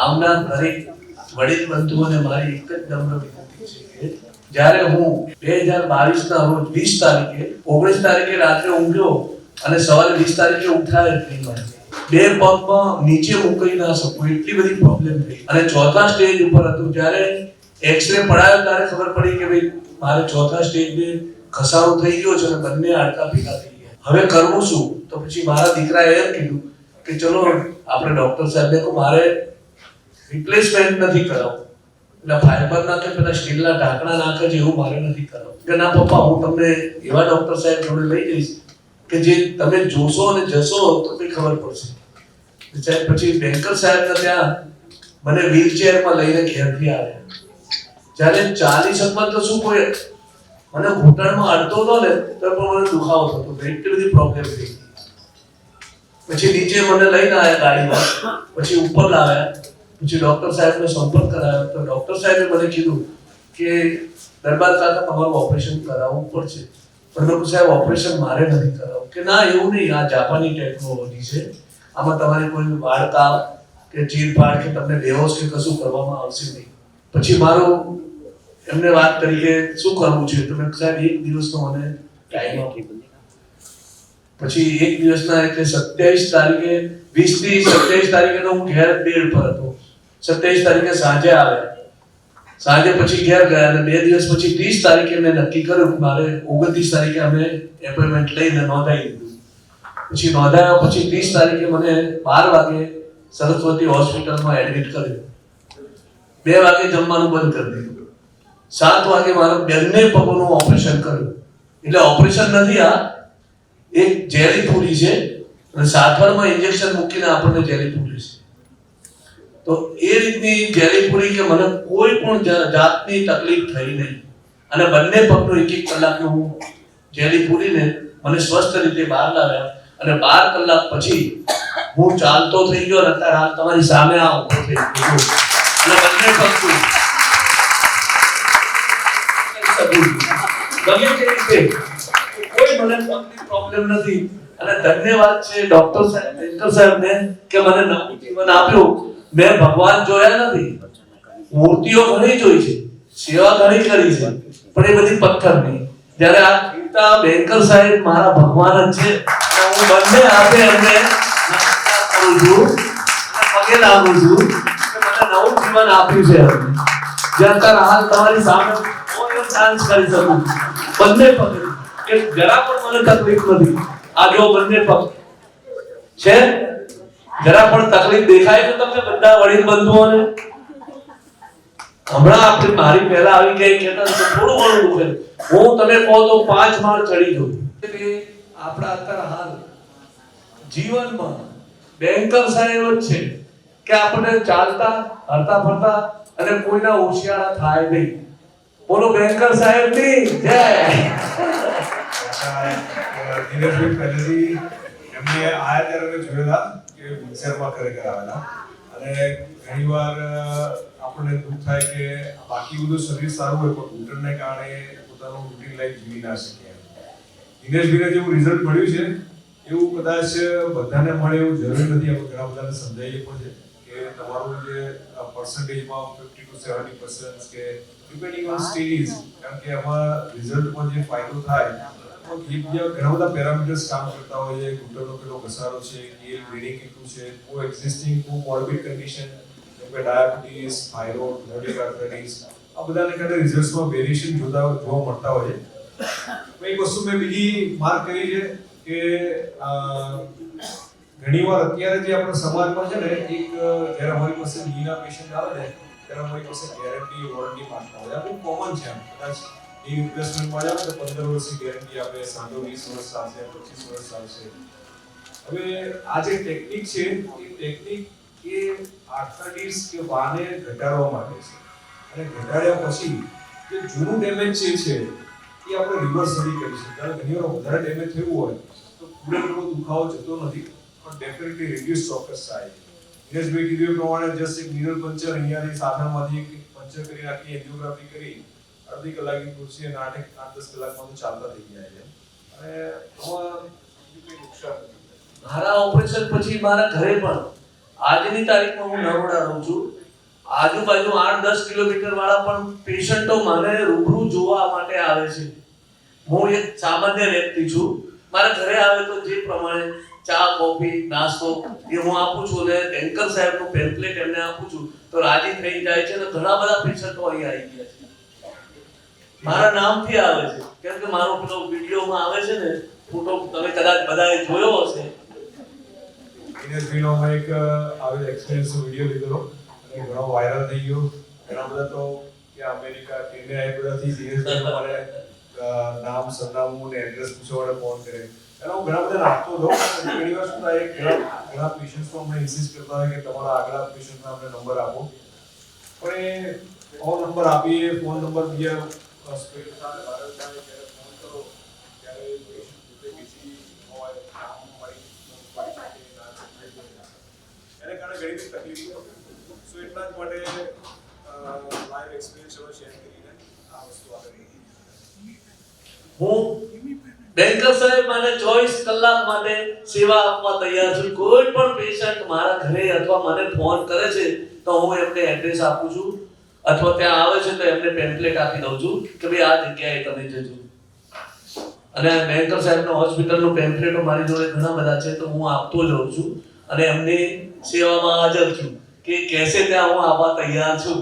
આવનાર દરેક વડીલ બંધુઓને મારી એક જ નમ્ર વિનંતી છે કે જ્યારે હું 2022 ના રોજ 20 તારીખે 19 તારીખે રાત્રે ઊંઘ્યો અને સવારે 20 તારીખે ઉઠાય એટલી વાર બે પગમાં નીચે મૂકી ના શકું એટલી બધી પ્રોબ્લેમ થઈ અને ચોથા સ્ટેજ ઉપર હતું. જ્યારે એક્સરે પડાયો ત્યારે ખબર પડી કે ભાઈ મારે ચોથા સ્ટેજે ઘસારો થઈ ગયો છે અને બંને હાડકાં ભેગા થઈ ગયા. હવે કરવું શું? તો પછી મારા દીકરાએ એમ કીધું કે ચલો આપણે ડોક્ટર સાહેબને કહો મારે રિપ્લેસમેન્ટ નથી કરાવવું, એટલે ફાઈબર ના કે પેલા સ્ટીલના ઢાંકણા નાખે છે એવું મારે નથી કરાવવું. કે ના પપ્પા, હું તમને એવા ડોક્ટર સાહેબ જોડે લઈ જઈશ કે જે તમે જોશો અને જશો તો કઈ ખબર પડશે. સાહેબ પછી બેન્કર સાહેબના ત્યાં મને વ્હીલચેરમાં લઈને ઘેરથી આવ્યા. જ્યારે ચાલી શકવા તો શું કોઈ મને ઘૂંટણમાં અડતો હતો ને તો પણ મને દુખાવો થતો હતો, એટલી બધી પ્રોબ્લેમ થઈ. પછી નીચે મને લઈને આવ્યા ગાડીમાં, પછી ઉપર લાવ્યા, પછી ડોક્ટર સાહેબને સંપર્ક કરાવ્યો તો ડોક્ટર સાહેબે મને કીધું કે દરબાર કાકા તમારું ઓપરેશન કરાવવું પડશે. પણ ડોક્ટર સાહેબ ઓપરેશન મારે નથી કરાવવું. કે ના એવું નહીં, આ જાપાની ટેકનોલોજી છે, આમાં તમારે કોઈ વાળકા કે ચીરફાડ કે તમને બેહોશ કે કશું કરવામાં આવશે નહીં. પછી મારું એમને વાત કરી કે શું કરવું છે તો મેં સાહેબ એક દિવસનો મને ટાઈમ આપો. પછી એક દિવસના એટલે 27 તારીખે 20 થી 27 તારીખે તો હું ઘેર બેડ પર હતો. 27 તારીખે સાંજે આવ્યા, સાંજે પછી ઘેર ગયા અને 2 દિવસ પછી 30 તારીખે મેં નક્કી કર્યું કે મારે 29 તારીખે અમે એપોઇન્ટમેન્ટ લઈને નોંધાઈ દીધું. પછી નોંધાયા પછી 30 તારીખે મને 12 વાગે સરસ્વતી હોસ્પિટલમાં એડમિટ કર્યો. 2 વાગે જમવાનું બંધ કરી દીધું. 7 વાગે મારા બંને પગોનું ઓપરેશન કર્યું. એટલે ઓપરેશન નથી, આ એક જેલી પૂરી છે અને સાથળમાં ઇન્જેક્શન મૂકીને આપણને જેલી પૂરી છે. તો એ રીતની જેલી પૂરી કે મને કોઈ પણ જાતની તકલીફ થઈ નહીં અને બંને પગનું 1-1 કલાકનું હું જેલી પૂરીને મને સ્વસ્થ રીતે બહાર લાવ્યા અને 12 કલાક પછી હું ચાલતો થઈ ગયો અને અત્યારે હાલ તમારી સામે આ ઉભો થઈ ગયો અને બંને પગનું ગમે તે રીતે કોઈ મને પગની પ્રોબ્લેમ નથી. અને ધન્યવાદ છે ડોક્ટર સાહેબ, બેન્કર સાહેબને કે મને નવું જીવન આપ્યું. મેં ભગવાન જોયા નથી, મૂર્તિઓ ઘણી જોઈ છે, સેવા ઘણી કરી છે, પણ એ બધી પથ્થરની. જ્યારે આ ગીતા બેન્કર સાહેબ મારા ભગવાન જ છે. હું બંને હાથે એમને નમસ્કાર કરું છું અને પગે લાગુ છું કે મને નવું જીવન આપ્યું છે. જ્યાં તક હાલ તમારી સામે કોઈ ડાન્સ કરી શકું બંને પગે કે જરા પણ મને તકલીફ નથી. આ જો બંને પગ છે, જરા પણ તકલીફ દેખાય તો તમને બધા વડીલ બંધુઓને હમણાં આપણે મારી પહેલા આવી ગઈ કે થોડું ઘણું દુખે, હું તમે કહો તો 5 માળ ચડી જઉં. આપણા અત્યારે હાલ જીવનમાં બેન્કર સાહેબ જ છે કે આપણે ચાલતા હરતા ફરતા અને કોઈના હોશિયારા થાય નહીં. બોલો બેન્કર સાહેબ ની જય. દિનેશભાઈ પહેલેથી એમને આયા ત્યારે મેં જોયેલા કે વિચારમાં ખરેખર આવેલા અને ઘણીવાર આપણને દુઃખ થાય કે બાકી બધું શરીર સારું હોય પણ ઘૂંટણને કારણે પોતાનું રૂટીન લાઈફ જીવી ના શકે. દિનેશભાઈને જેવું રિઝલ્ટ મળ્યું છે એવું કદાચ બધાને મળે એવું જરૂરી નથી. આપણે ઘણા બધાને સમજાવીએ પણ છે કે તમારું જે પર્સન્ટેજમાં 50 to 70% કે ડિપેન્ડિંગ ઓન સ્ટેજીસ, કારણ કે આમાં રિઝલ્ટમાં જે ફાયદો થાય ઘણા બધા પેરામીટર્સ કામ કરતા હોય છે. ઘૂંટણનો કેટલો ઘસારો છે, ગેલ બ્લીડિંગ કેટલું છે, કો એક્ઝિસ્ટિંગ કો મોર્બિડ કન્ડિશન જેમ કે ડાયાબિટીસ, થાઇરોઇડ, રુમેટિક આર્થરાઇટિસ, આ બધાને કારણે રિઝલ્ટ્સમાં વેરિએશન જોવા મળતા હોય છે. એક વસ્તુ મેં બીજી માર્ક કરી છે કે ઘણીવાર અત્યારે જે આપણા સમાજમાં છે ને એક જ્યારે અમારી પાસે નીના પેશન્ટ આવે ને ત્યારે અમારી પાસે ગેરંટી વોરંટી માંગતા હોય. આ બહુ કોમન છે. કદાચ એ રિપ્લેસમેન્ટ માં આવે તો 15 વર્ષની ગેરંટી આપે, સાંધો 20 વર્ષ ચાલશે, 25 વર્ષ ચાલશે. હવે આ જે ટેકનિક છે એ ટેકનિક એ આર્થરાઇટિસ કે વાને ઘટાડવા માટે છે અને ઘટાડ્યા પછી જે જૂનું ડેમેજ છે એ આપણે રિવર્સ નથી કરી શકતા. કારણ ઘણી વાર વધારે ડેમેજ થયું હોય તો પૂરેપૂરો દુખાવો જતો નથી પણ ડેફિનેટલી રિડ્યુસ ચોક્કસ થાય. દિનેશભાઈ કીધું એ પ્રમાણે જસ્ટ એક મિરર પંચર અહીંયાથી સાધનમાંથી એક પંચર કરી નાખી, એન્જિયોગ્રાફી કરી, અડધી કલાકની ખુરશી અને 8-10 કલાકમાં તો ચાલતા થઈ જાય છે અને આમાં કોઈ નુકસાન નથી. મારા ઓપરેશન પછી મારા ઘરે પણ આજની તારીખમાં હું નરોડા રહું છું. આજુબાજુ 8-10 કિલોમીટર વાળા પણ પેશન્ટો મને રૂબરૂ જોવા માટે આવે છે. હું એક સામાન્ય વ્યક્તિ છું. મારા ઘરે આવે તો જે પ્રમાણે ચા કોફી નાસ્તો એ હું આપું છું અને એન્કર સાહેબનું પેમ્પલેટ એમને આપું છું તો રાજી થઈ જાય છે અને ઘણા બધા પેશન્ટો અહીં આવી ગયા છે. મારા નામથી આવે છે કેમ કે મારો પેલો વિડીયોમાં આવે છે ને ફોટો તમે કદાચ બધાએ જોયો હશે. દિનેશભાઈનો અમે એક આવેલ એક્સપિરિયન્સ વિડીયો લીધેલો અને ઘણો વાયરલ થઈ ગયો. ઘણા બધા તો કે અમેરિકા કેનેડા એ બધાથી દિનેશભાઈનો મને નામ સરનામું ને એડ્રેસ પૂછવા માટે ફોન કરે. એનો હું ઘણા બધા રાખતો હતો. ઘણી વાર શું થાય ઘણા પેશન્ટ્સનો અમને ઇન્સિસ્ટ કરતા હોય કે તમારા આગલા પેશન્ટના અમને નંબર આપો. પણ એ ફોન નંબર આપીએ ફોન નંબર બીજા હોસ્પિટલ સાથે વાયરલ થાય ત્યારે ફોન કરો ત્યારે પેશન્ટ પોતે બીજી હોય કામ હોય એને કારણે ઘણી બધી તકલીફો. સો એટલા જ માટે લાઈવ એક્સપિરિયન્સ શેર કરીને આ વસ્તુ આગળ હું બેન્કર સાહેબ માટે 24 કલાક માટે સેવા આપવા તૈયાર છું. કોઈ પણ પેશન્ટ મારા ઘરે અથવા મને ફોન કરે છે તો હું એમને એડ્રેસ આપું છું અથવા ત્યાં આવે છે તો એમને પેમ્પલેટ આપી દઉં છું કે ભાઈ આ જગ્યાએ તમે જજો. અને બેન્કર સાહેબનો હોસ્પિટલનું પેમ્પલેટો મારી જોડે ઘણા બધા છે તો હું આપતો જ રહું છું અને એમની સેવામાં હાજર છું કે કહેશે ત્યાં હું આવવા તૈયાર છું.